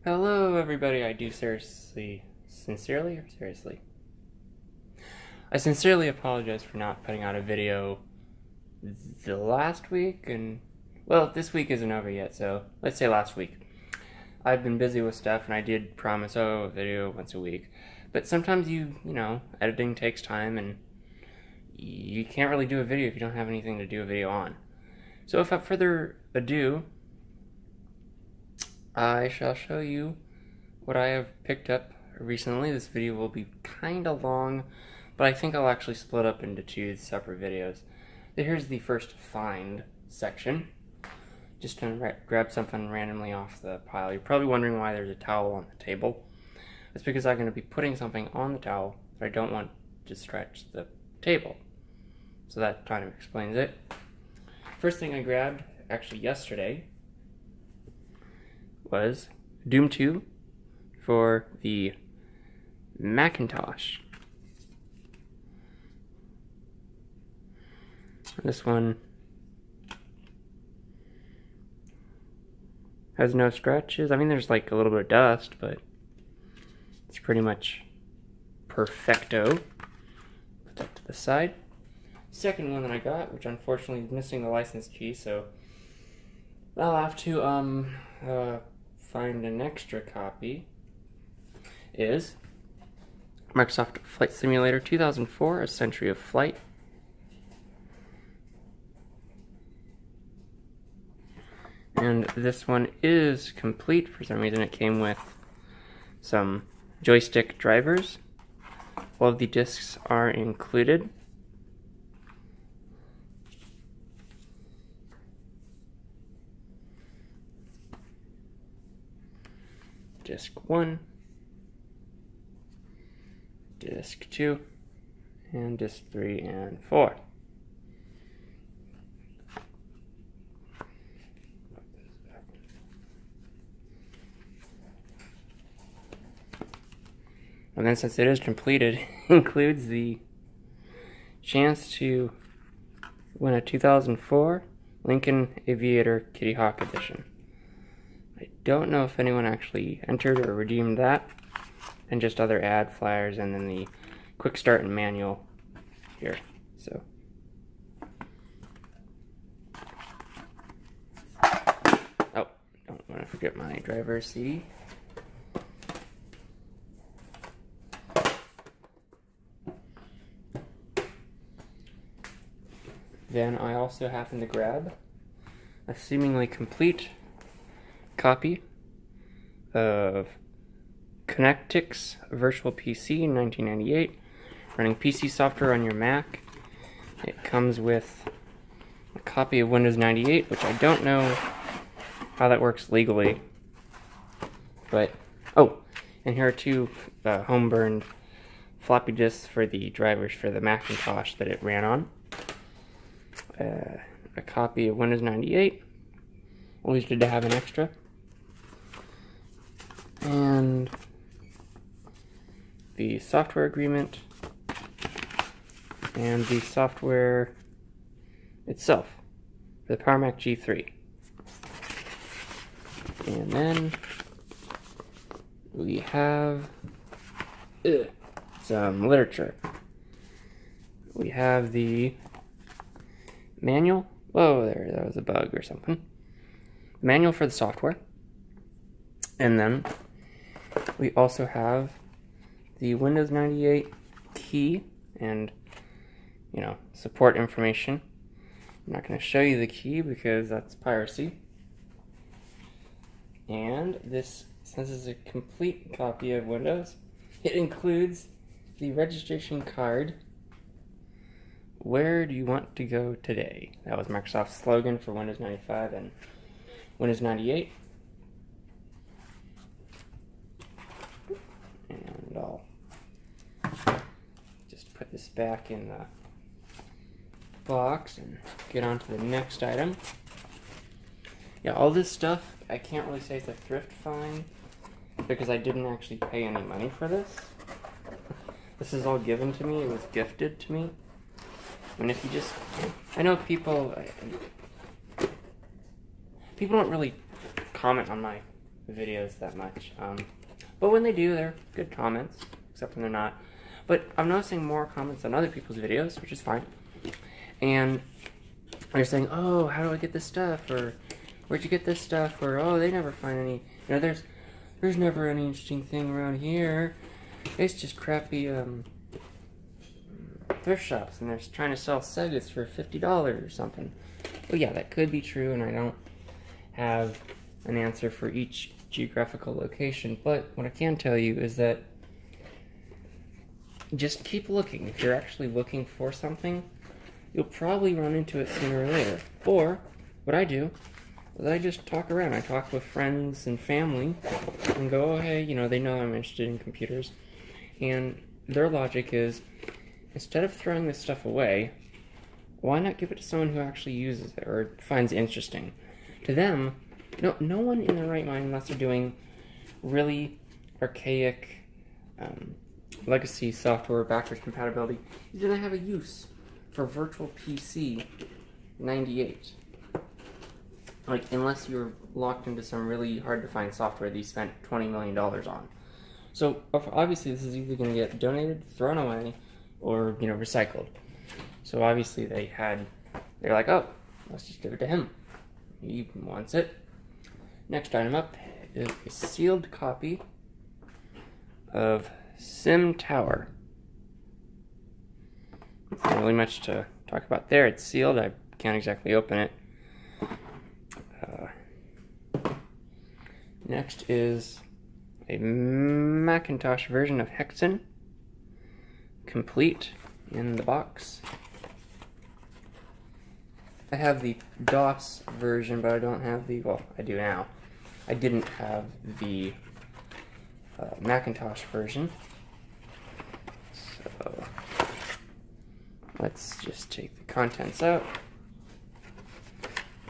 Hello everybody, I sincerely apologize for not putting out a video the last week, and, well, this week isn't over yet, so let's say last week. I've been busy with stuff, and I did promise, a video once a week, but sometimes you know, editing takes time, and you can't really do a video if you don't have anything to do a video on. So without further ado, I shall show you what I have picked up recently. This video will be kinda long, but I think I'll actually split up into two separate videos. So here's the first find section. Just gonna grab something randomly off the pile. You're probably wondering why there's a towel on the table. It's because I'm gonna be putting something on the towel that I don't want to stretch the table. So that kind of explains it. First thing I grabbed, actually yesterday, was Doom 2 for the Macintosh. This one has no scratches. I mean, there's like a little bit of dust, but it's pretty much perfecto. Put that to the side. Second one that I got, which unfortunately is missing the license key, so I'll have to find an extra copy, is Microsoft Flight Simulator 2004, A Century of Flight. And this one is complete. For some reason it came with some joystick drivers. All of the discs are included. Disc 1, Disc 2, and Disc 3 and 4. And then, since it is completed, it includes the chance to win a 2004 Lincoln Aviator Kitty Hawk Edition. I don't know if anyone actually entered or redeemed that, and just other ad flyers, and then the quick start and manual here. So, oh, don't want to forget my driver's CD. Then I also happened to grab a seemingly complete copy of Connectix Virtual PC in 1998, running PC software on your Mac. It comes with a copy of Windows 98, which I don't know how that works legally, but, oh, and here are two home-burned floppy disks for the drivers for the Macintosh that it ran on. A copy of Windows 98, always good to have an extra, and the software agreement, and the software itself for the Power Mac G3. And then we have some literature. We have the manual. Whoa, there, that was a bug or something. Manual for the software. And then we also have the Windows 98 key and, you know, support information. I'm not going to show you the key because that's piracy. And this, since it's a complete copy of Windows, it includes the registration card. Where do you want to go today? That was Microsoft's slogan for Windows 95 and Windows 98. And I'll just put this back in the box and get on to the next item. Yeah, all this stuff, I can't really say it's a thrift find because I didn't actually pay any money for this. This is all given to me. It was gifted to me. And if you just, I know people don't really comment on my videos that much. But when they do, they're good comments, except when they're not. But I'm noticing more comments on other people's videos, which is fine. And they're saying, oh, how do I get this stuff? Or where'd you get this stuff? Or, oh, they never find any. You know, there's never any interesting thing around here. It's just crappy thrift shops, and they're trying to sell Segas for $50 or something. Well, yeah, that could be true, and I don't have an answer for each geographical location, but what I can tell you is that just keep looking. If you're actually looking for something, you'll probably run into it sooner or later. Or, what I do is I just talk around. I talk with friends and family and go, oh, hey, you know, they know I'm interested in computers. And their logic is, instead of throwing this stuff away, why not give it to someone who actually uses it or finds it interesting? To them, no one in their right mind, unless they're doing really archaic legacy software backwards compatibility, is going to have a use for Virtual PC 98. Like, unless you're locked into some really hard-to-find software that you spent $20 million on. So, obviously, this is either going to get donated, thrown away, or, you know, recycled. So, obviously, they're like, oh, let's just give it to him. He wants it. Next item up is a sealed copy of Sim Tower. Not really much to talk about there. It's sealed. I can't exactly open it. Next is a Macintosh version of Hexen, complete in the box. I have the DOS version, but I don't have the, well, I do now. I didn't have the Macintosh version. So, let's just take the contents out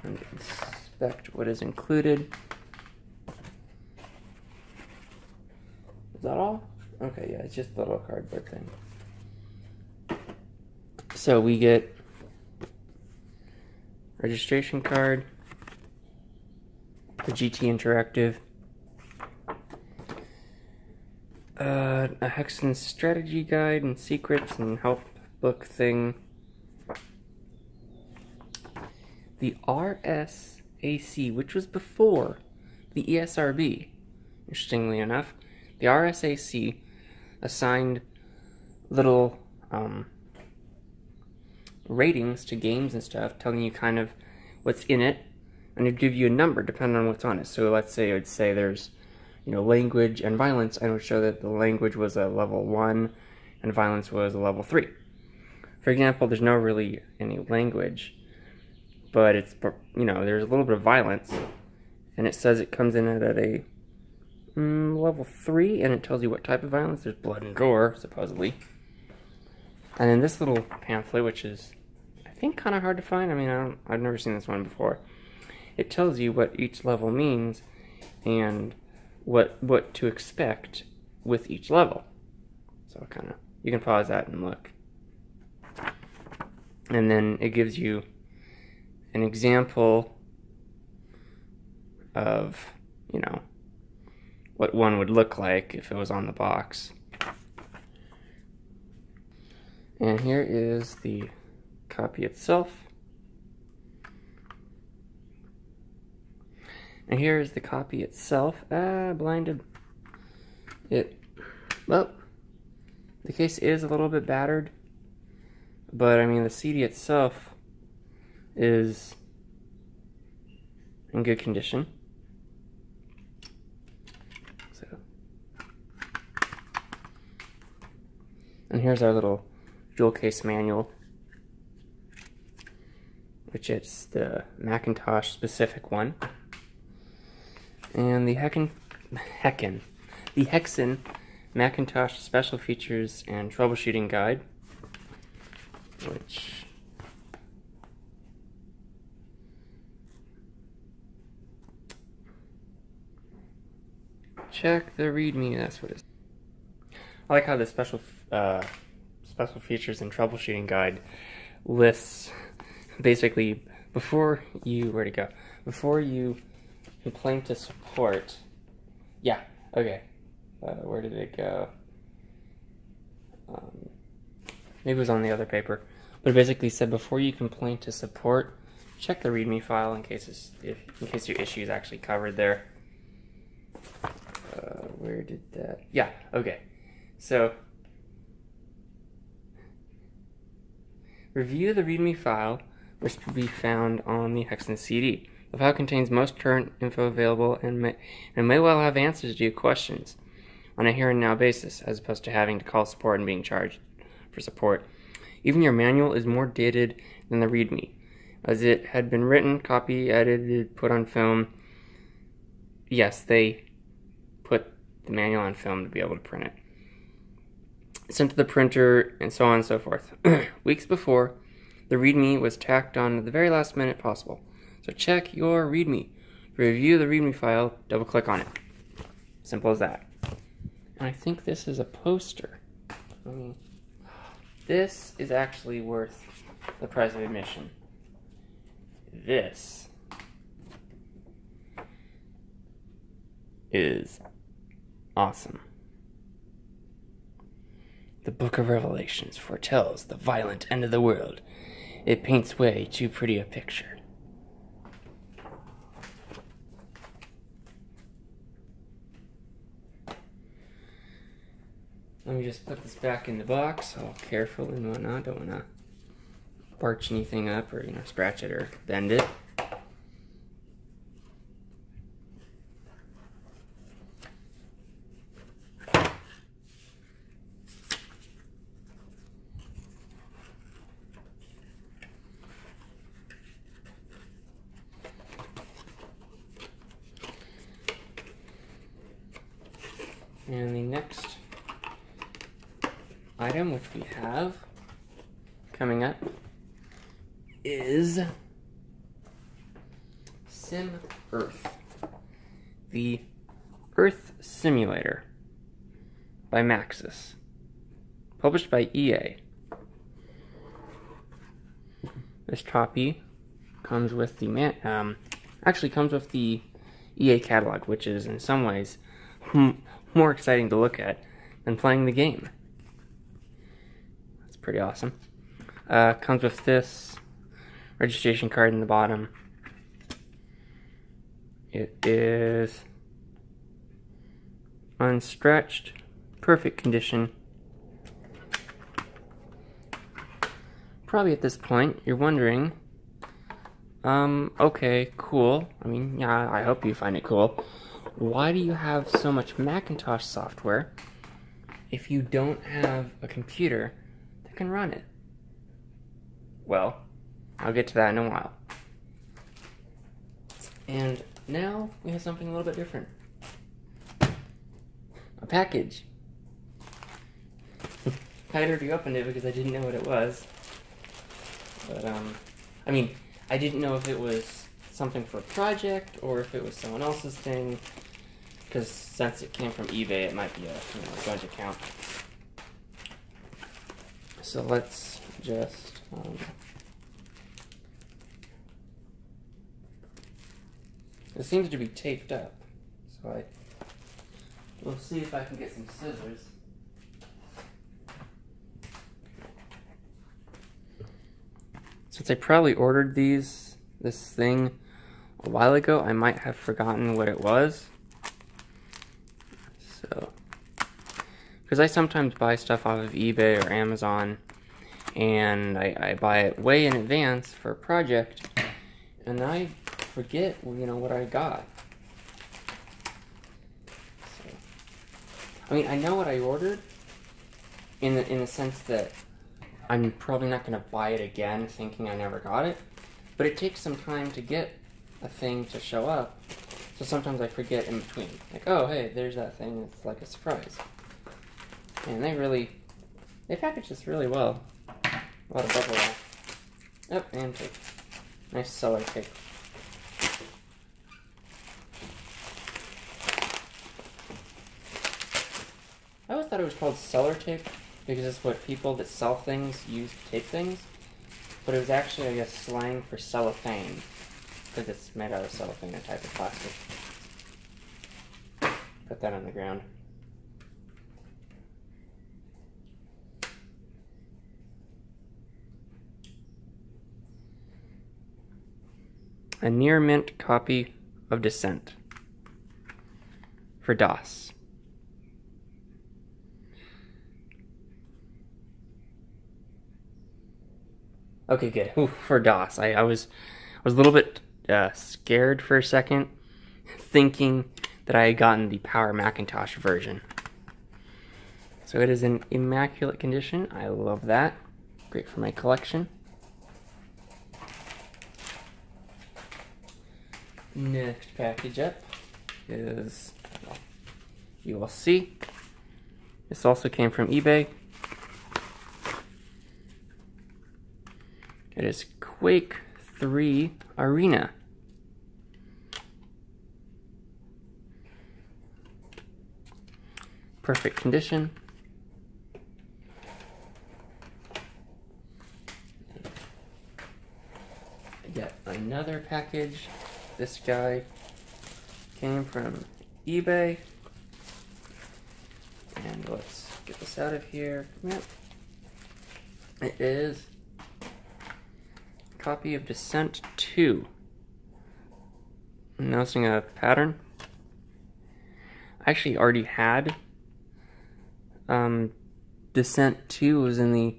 and inspect what is included. Is that all? Okay, yeah, it's just a little cardboard thing. So we get registration card, the GT Interactive, a Hexen strategy guide and secrets and help book thing, the RSAC, which was before the ESRB, interestingly enough. The RSAC assigned little ratings to games and stuff, telling you kind of what's in it, and it'd give you a number depending on what's on it. So let's say it would say there's, you know, language and violence, and it would show that the language was a level 1 and violence was a level 3. For example, there's no really any language, but it's, you know, there's a little bit of violence, and it says it comes in at a level 3, and it tells you what type of violence. There's blood and gore, supposedly. And then this little pamphlet, which is, I think, kind of hard to find. I mean, I've never seen this one before. It tells you what each level means and what to expect with each level. So kind of, you can pause that and look. And then it gives you an example of, you know, what one would look like if it was on the box. And here is the copy itself. And here is the copy itself. Blinded. Well, the case is a little bit battered, but I mean the CD itself is in good condition. And here's our little jewel case manual, which is the Macintosh specific one. And the Hexen Macintosh Special Features and Troubleshooting Guide, which check the README, that's what it is. I like how the special features and troubleshooting guide lists basically before you complain to support, Yeah, okay. Where did it go? Maybe it was on the other paper. But it basically said before you complain to support, check the README file in case your issue is actually covered there. Where did that? Yeah, okay. So, review the README file, which can be found on the Hexen CD. The file contains most current info available and may well have answers to your questions on a here and now basis, as opposed to having to call support and being charged for support. Even your manual is more dated than the README, as it had been written, copied, edited, put on film. Yes, they put the manual on film to be able to print it. Sent to the printer, and so on and so forth. Weeks before, the README was tacked on at the very last minute possible. So check your README. To review the README file, double click on it. Simple as that. And I think this is a poster. This is actually worth the price of admission. This is awesome. The Book of Revelations foretells the violent end of the world. It paints way too pretty a picture. Let me just put this back in the box, all careful and whatnot. Don't want to barch anything up or, scratch it or bend it. And the next item, which we have coming up, is Sim Earth, the Earth Simulator by Maxis, published by EA. This copy comes with the comes with the EA catalog, which is in some ways more exciting to look at than playing the game. That's pretty awesome. Comes with this registration card in the bottom. It is unstretched, perfect condition. Probably at this point you're wondering, okay, cool. I mean, yeah, I hope you find it cool. Why do you have so much Macintosh software if you don't have a computer that can run it? Well, I'll get to that in a while. And now we have something a little bit different. A package. I had already opened it because I didn't know what it was. But, I mean, I didn't know if it was something for a project or if it was someone else's thing. Because since it came from eBay, it might be a joint account. So let's just it seems to be taped up. So we'll see if I can get some scissors. Since I probably ordered this thing a while ago, I might have forgotten what it was. So, because I sometimes buy stuff off of eBay or Amazon, and I buy it way in advance for a project, and I forget, what I got. So, I mean, I know what I ordered, in the sense that I'm probably not going to buy it again thinking I never got it, but it takes some time to get a thing to show up. So sometimes I forget in between. Like, oh, hey, there's that thing. It's like a surprise. And they package this really well. A lot of bubble wrap. Yep, and tape. Nice seller tape. I always thought it was called seller tape because it's what people that sell things use to tape things. But it was actually, I guess, slang for cellophane. Because it's made out of cellophane, a type of plastic. put that on the ground. A near mint copy of Descent for DOS. Okay, good. Ooh, for DOS. I was a little bit scared for a second, thinking that I had gotten the Power Macintosh version. So it is in immaculate condition. I love that. Great for my collection. Next package up is, well, you will see. This also came from eBay. It is Quake 3 Arena. Perfect condition. Yet another package. This guy came from eBay. And let's get this out of here. Yep. It is a copy of Descent 2. I'm noticing a pattern. I actually already had Descent 2. Was in the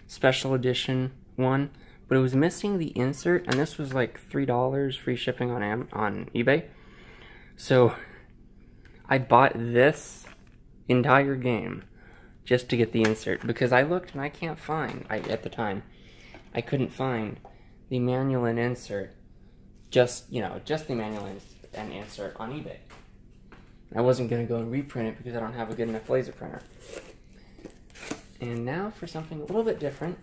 special edition one, but it was missing the insert, and this was like $3 free shipping on eBay. So I bought this entire game just to get the insert, because I looked and I can't find, at the time, I couldn't find the manual and insert, just the manual and insert on eBay. I wasn't going to go and reprint it because I don't have a good enough laser printer. And now for something a little bit different,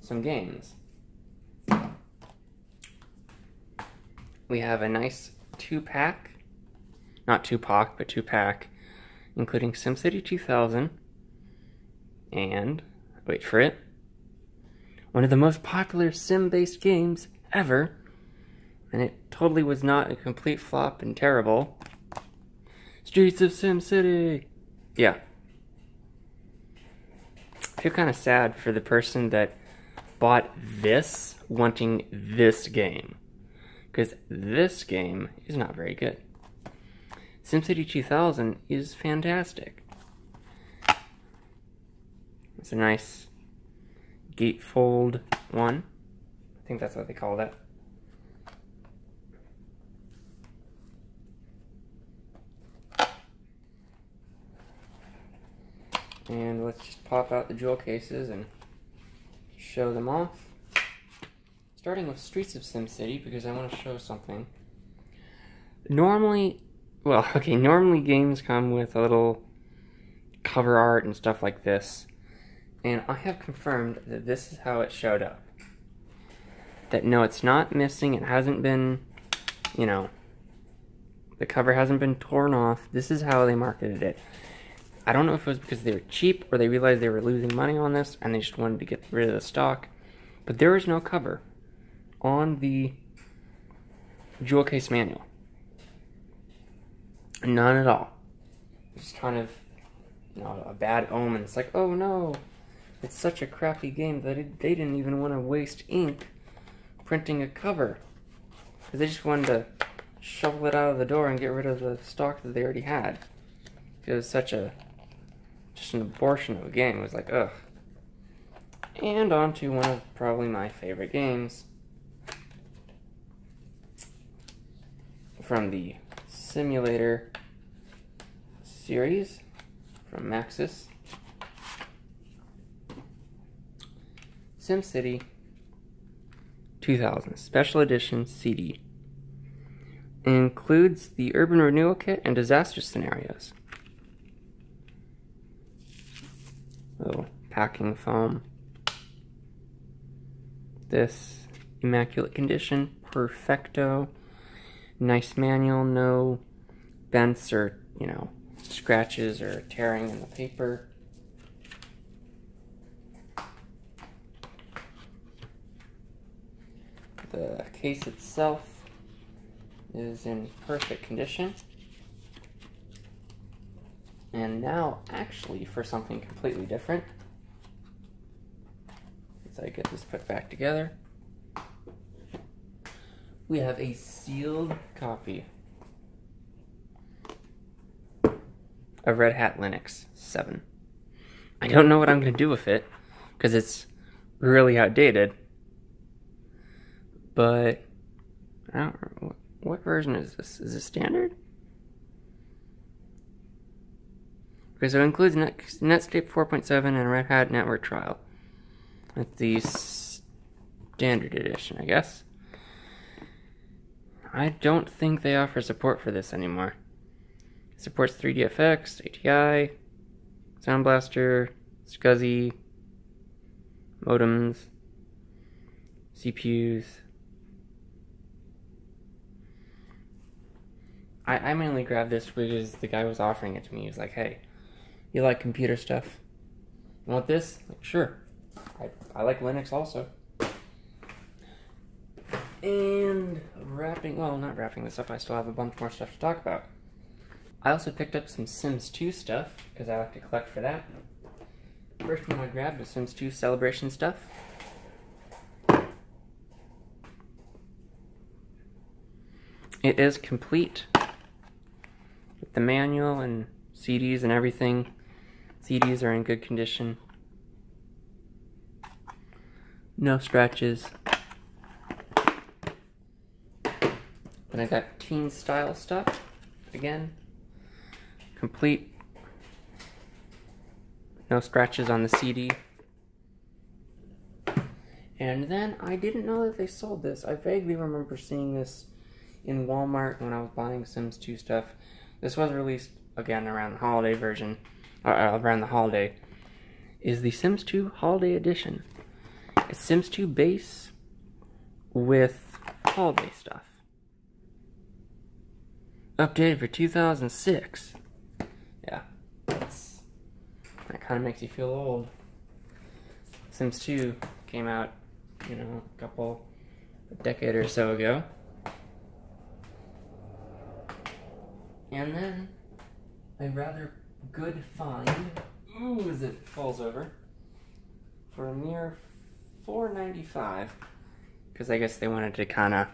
some games. We have a nice 2-pack, not 2-pack, but 2-pack, including SimCity 2000 and, wait for it, one of the most popular sim-based games ever, and it totally was not a complete flop and terrible, Streets of SimCity! Yeah. I feel kind of sad for the person that bought this wanting this game, because this game is not very good. SimCity 2000 is fantastic. It's a nice gatefold one. I think that's what they call that. And let's just pop out the jewel cases and show them off. Starting with Streets of SimCity, because I want to show something. Normally games come with a little cover art and stuff like this. And I have confirmed that this is how it showed up. That no, it's not missing, it hasn't been, the cover hasn't been torn off. This is how they marketed it. I don't know if it was because they were cheap or they realized they were losing money on this and they just wanted to get rid of the stock. But there is no cover on the jewel case manual. None at all. It's kind of, a bad omen. It's like, oh no, it's such a crappy game that they didn't even want to waste ink printing a cover. Because they just wanted to shovel it out of the door and get rid of the stock that they already had. It was such just an abortion of a game. It was like, ugh. And on to one of probably my favorite games from the Simulator series from Maxis. SimCity 2000 Special Edition CD. It includes the Urban Renewal Kit and disaster scenarios. Little packing foam. This immaculate condition, perfecto. Nice manual, no bents or, scratches or tearing in the paper. The case itself is in perfect condition. And now, actually, for something completely different, as I get this put back together, we have a sealed copy of Red Hat Linux 7. I don't know what I'm going to do with it, because it's really outdated, but I don't know, what version is this? Is it standard? Okay, so it includes Netscape 4.7 and Red Hat Network Trial. It's the standard edition, I guess. I don't think they offer support for this anymore. It supports 3DFX, ATI, Sound Blaster, SCSI, modems, CPUs. I mainly grabbed this because the guy was offering it to me. He was like, hey, you like computer stuff? You want this? Like, sure. I like Linux also. And not wrapping this up, I still have a bunch more stuff to talk about. I also picked up some Sims 2 stuff, because I like to collect for that. First one I grabbed was Sims 2 Celebration stuff. It is complete with the manual and CDs and everything. CDs are in good condition. No scratches. Then I got teen style stuff. Again, complete. No scratches on the CD. And then I didn't know that they sold this. I vaguely remember seeing this in Walmart when I was buying Sims 2 stuff. This was released again around the holiday version, around the holiday. Is the Sims 2 Holiday Edition. It's Sims 2 base with holiday stuff. Updated for 2006. Yeah, that kind of makes you feel old. Sims 2 came out, a decade or so ago. And then a rather good find, as it falls over, for a mere $4.95, because I guess they wanted to kind of,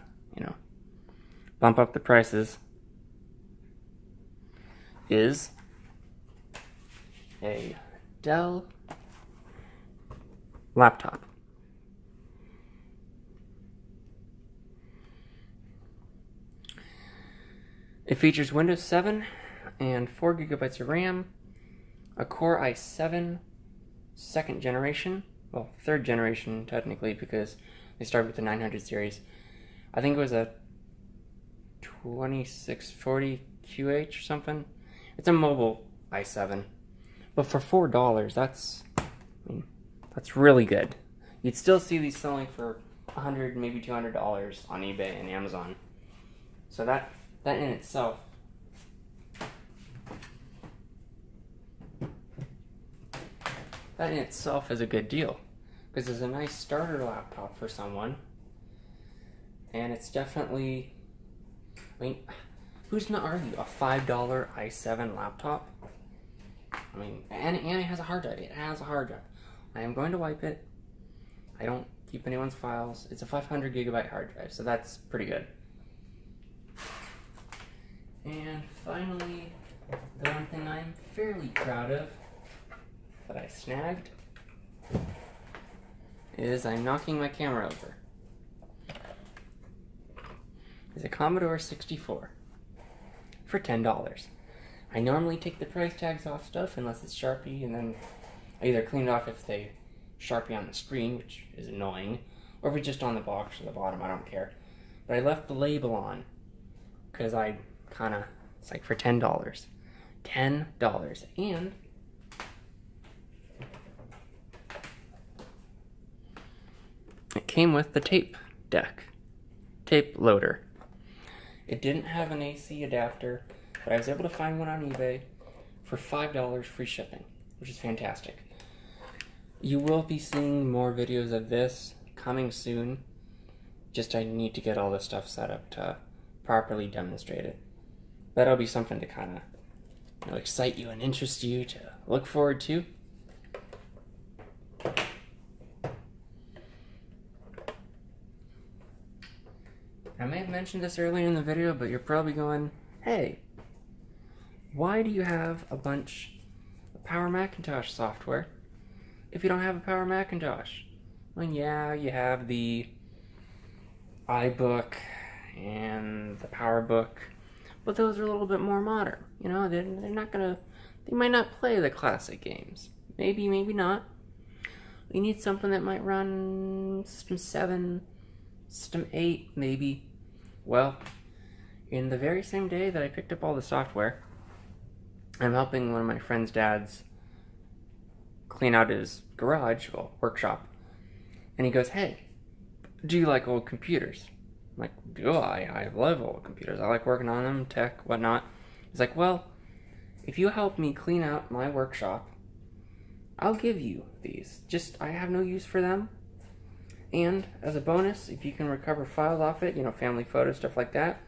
bump up the prices, is a Dell laptop. It features Windows 7 and 4 GB of RAM, a Core i7 second generation, well, third generation technically, because they started with the 900 series. I think it was a 2640 QH or something. It's a mobile i7, but for $4, that's really good. You'd still see these selling for $100, maybe $200 on eBay and Amazon. So that in itself is a good deal, because it's a nice starter laptop for someone, and it's definitely, who's gonna argue a $5 i7 laptop? And it has a hard drive. It has a hard drive. I am going to wipe it. I don't keep anyone's files. It's a 500 GB hard drive, so that's pretty good. And finally, the one thing I'm fairly proud of that I snagged is I'm knocking my camera over. It's a Commodore 64 for $10. I normally take the price tags off stuff unless it's Sharpie, and then I either clean it off if they Sharpie on the screen, which is annoying, or if it's just on the box or the bottom, I don't care. But I left the label on because it's like for $10. $10. And it came with the tape loader. It didn't have an AC adapter, but I was able to find one on eBay for $5 free shipping, which is fantastic. You will be seeing more videos of this coming soon. Just I need to get all this stuff set up to properly demonstrate it. That'll be something to kind of, it'll excite you and interest you to look forward to. I may have mentioned this earlier in the video, but you're probably going, hey, why do you have a bunch of Power Macintosh software if you don't have a Power Macintosh? Well, yeah, you have the iBook and the PowerBook, but those are a little bit more modern. You know, they're not gonna, they might not play the classic games. Maybe, maybe not. You need something that might run System 7, System 8, maybe. Well, in the very same day that I picked up all the software, I'm helping one of my friend's dads clean out his garage, well, workshop. And he goes, hey, do you like old computers? I'm like, do I? I love old computers. I like working on them, tech, whatnot. He's like, well, if you help me clean out my workshop, I'll give you these. Just, I have no use for them. And as a bonus, if you can recover files off it, you know, family photos, stuff like that,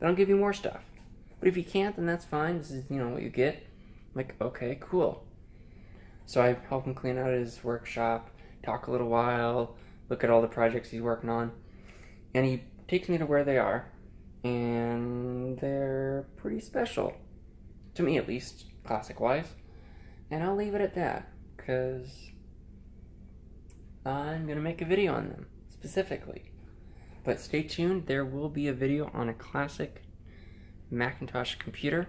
then I'll give you more stuff. But if you can't, then that's fine. This is, you know, what you get. I'm like, okay, cool. So I help him clean out his workshop, talk a little while, look at all the projects he's working on, and he takes me to where they are, and they're pretty special. To me, at least, classic-wise. And I'll leave it at that, because I'm going to make a video on them, specifically. But stay tuned, there will be a video on a classic Macintosh computer.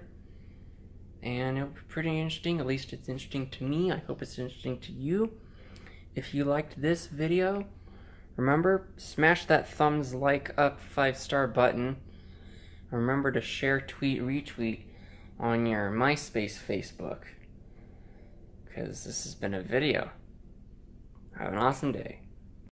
And it'll be pretty interesting, at least it's interesting to me. I hope it's interesting to you. If you liked this video, remember, smash that thumbs like up 5-star button. Remember to share, tweet, retweet on your MySpace Facebook. Because this has been a video. Have an awesome day.